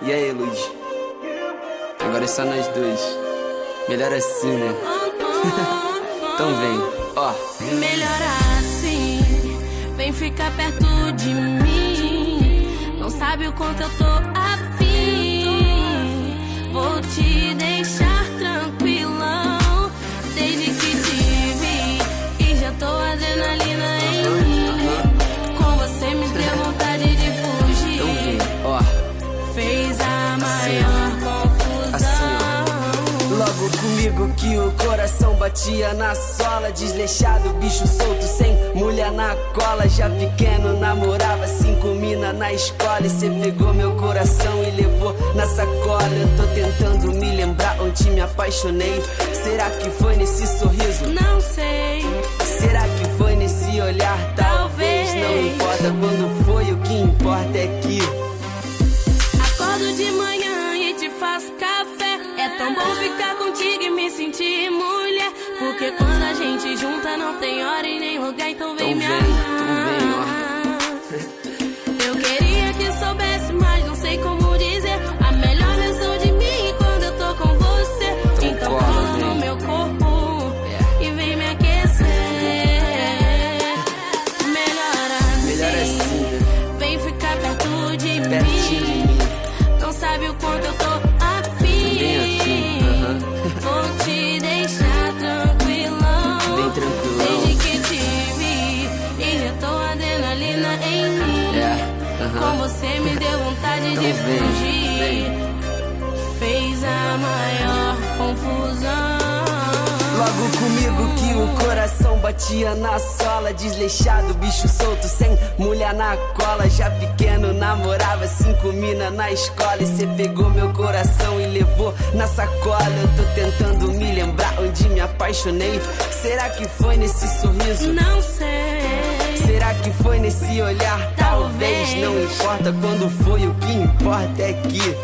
E aí, Luiz? Agora é só nós dois. Melhor assim, né? Então vem, ó. Melhor assim, vem ficar perto de mim. Não sabe o quanto eu tô afim. Vou te deixar tranquilão. Desde que te vi e já tô adrenalina em mim. Com você me deu vontade de fugir. Então vem, ó. Fez a maior confusão. Logo comigo que o coração batia na sola. Desleixado, bicho solto, sem mulher na cola. Já pequeno namorava 5 mina na escola. E cê pegou meu coração e levou na sacola. Eu tô tentando me lembrar onde me apaixonei. Será que foi nesse sorriso? Não sei. Será que foi nesse olhar? Talvez. Não importa quando foi, o que importa é que acordo de manhã e te faço café. É tão bom ficar contigo e me sentir mulher. Porque quando a gente junta não tem hora e nem lugar. Então vem me amar. Eu queria que soubesse, mas não sei como dizer a melhor versão de mim quando eu tô com você. Então cola no meu corpo e vem me aquecer. Melhor assim, vem ficar perto de mim. Não sabe o quanto eu tô afim. Vou te deixar tranquilão. bem tranquilão. Desde que te vi e já tô adrenalina em mim. Com você me deu vontade de fugir. Fez a maior confusão. Logo comigo que o coração batia na sola. Desleixado, bicho solto, sem mulher na cola. Já pequeno namorava 5 mina na escola. E cê pegou meu coração e levou na sacola. Eu tô tentando me lembrar onde me apaixonei. Será que foi nesse sorriso? Não sei. Será que foi nesse olhar? Talvez. Não importa quando foi, o que importa é que